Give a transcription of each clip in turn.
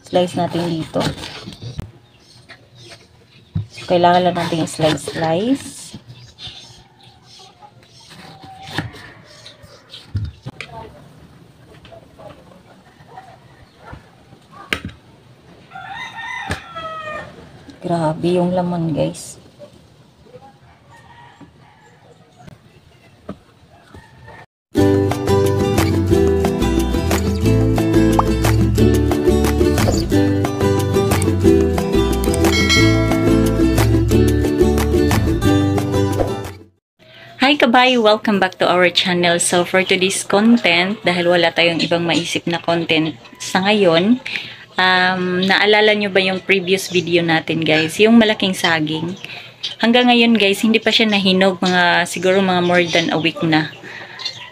Slice natin dito. Kailangan lang natin i-slice. Grabe yung laman, guys. Hi kabay! Welcome back to our channel. So for today's content, dahil wala tayong ibang maisip na content sa ngayon, naalala nyo ba yung previous video natin guys? Yung malaking saging. Hanggang ngayon guys, hindi pa siya nahinog. Siguro mga more than a week na.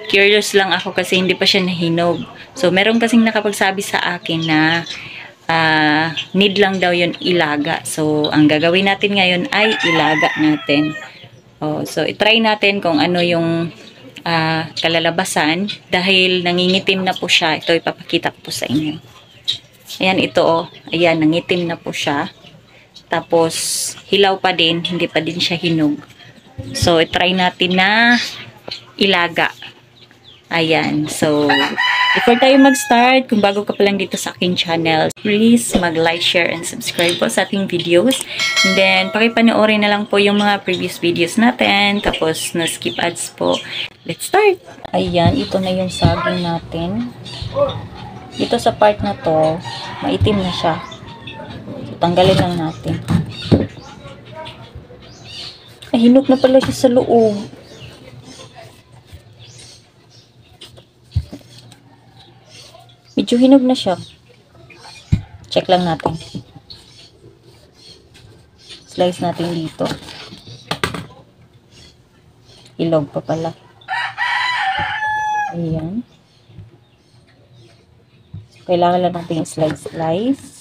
Curious lang ako kasi hindi pa siya nahinog. So meron kasing nakapagsabi sa akin na need lang daw yun ilaga. So ang gagawin natin ngayon ay ilaga natin. So, itry natin kung ano yung kalalabasan. Dahil nangingitim na po siya. Ito, ipapakita ko po sa inyo. Ayan, ito oh. Ayan, nangitim na po siya. Tapos, hilaw pa din. Hindi pa din siya hinog. So, itry natin na ilaga. Ayan. So, before tayo mag-start, kung bago ka pa lang dito sa aking channel, please mag-like, share, and subscribe po sa ating videos. And then, pakipanoorin na lang po yung mga previous videos natin. Tapos, na-skip ads po. Let's start! Ayan, ito na yung saging natin. Dito sa part na to, maitim na siya. So, tanggalin lang natin. Ay, hinog na pala siya sa loob. Medyo hinog na siya. Check lang natin. Slice natin dito. Ilog pa pala. Ayan. Kailangan lang natin slice.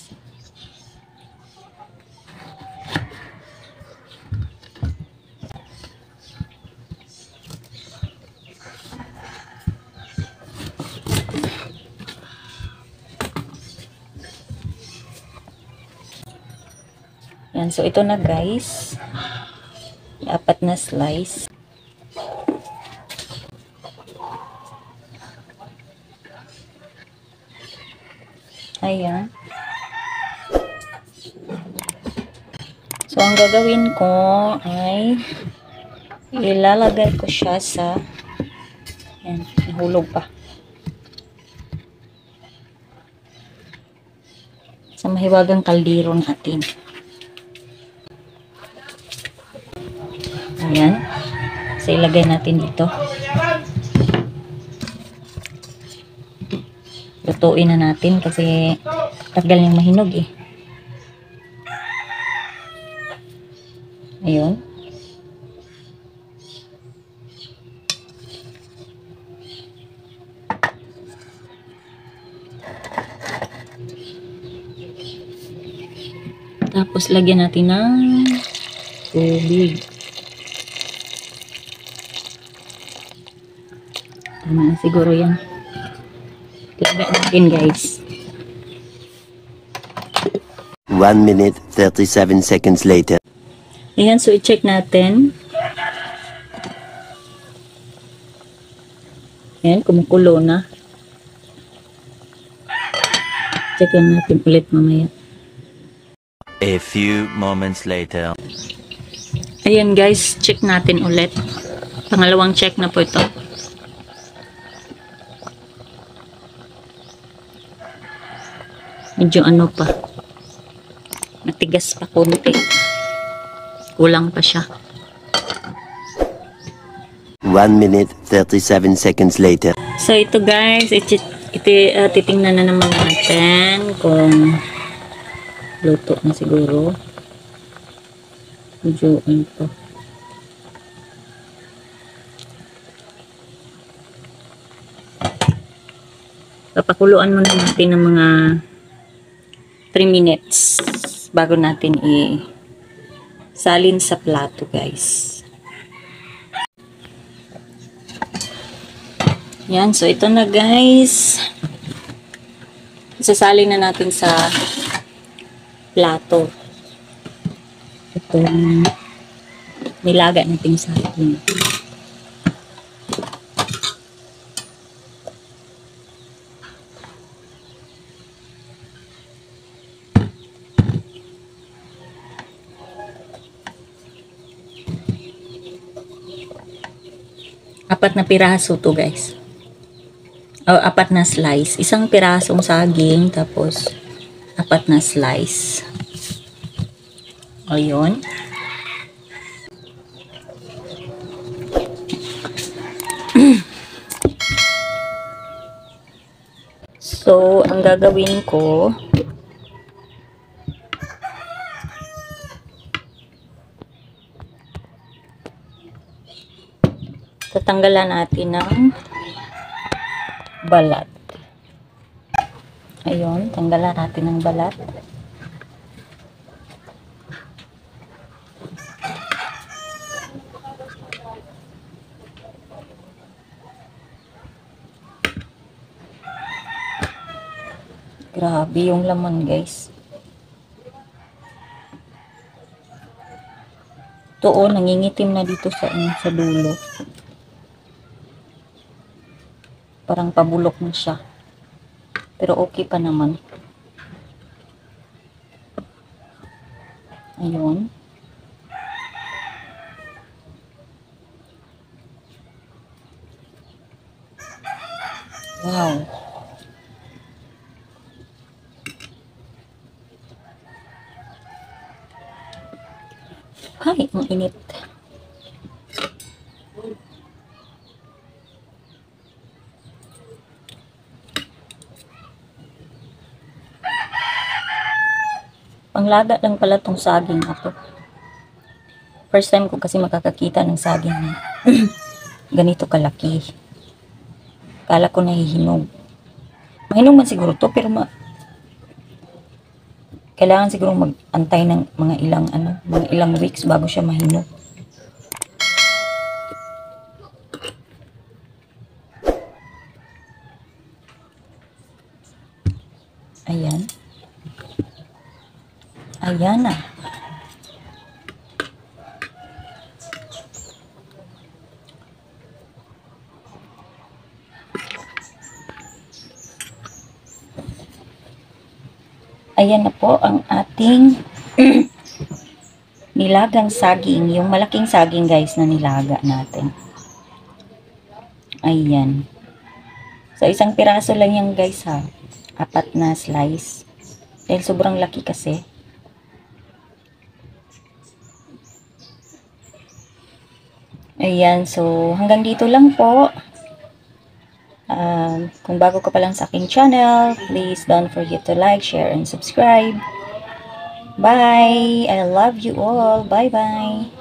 Yan, so ito na guys. 4 na slice. Ayan. So ang gagawin ko ay ilalagay ko siya sa yan, nahulog pa. Sa mahiwagang kaldero natin. Ayan. So, ilagay natin dito. Lutuin na natin kasi tagal niyang mahinog eh. Ayun. Tapos, lagyan natin ng tubig. Tama na siguro yan. Lagyan natin guys. 1 minute 37 seconds later. Ayan, so i-check natin. Ayan, kumukulo na. Check lang natin ulit mamaya. A few moments later. Ayan guys, check natin ulit. Pangalawang check na po ito. Medyo ano pa. Matigas pa konti. Kulang pa siya. 1 minute 37 seconds later. So ito guys, titingnan na naman natin kung luto na siguro. Medyo ano pa. Papakuluan muna natin ng mga 3 minutes bago natin salin sa plato guys. Yan, so ito na guys. Isasalin na natin sa plato. Itong nilaga nating saging. Apat na piraso to guys. O, apat na slice. Isang pirasong saging, tapos apat na slice. O, yun. So, ang gagawin ko, tatanggalan natin ng balat. Ayun, tanggalan natin ng balat. Grabe yung laman, guys. Ito, oh, nangingitim na dito sa dulo. Parang pabulok na siya. Pero okay pa naman. Ayun. Wow. Ay, ang init. Panglaga lang pala tong saging na to. First time ko kasi makakakita ng saging na ganito kalaki. Kala ko nahihinog. Mahinog man siguro to, pero kailangan siguro mag-antay ng mga ilang weeks bago siya mahinog. Ayan. Ayan na. Ayan na po ang ating nilagang saging. Yung malaking saging guys na nilaga natin. Ayan. So isang piraso lang yan guys ha. Apat na slice. Dahil sobrang laki kasi. Ayan, so hanggang dito lang po. Kung bago ka pa lang sa aking channel, please don't forget to like, share, and subscribe. Bye! I love you all. Bye-bye!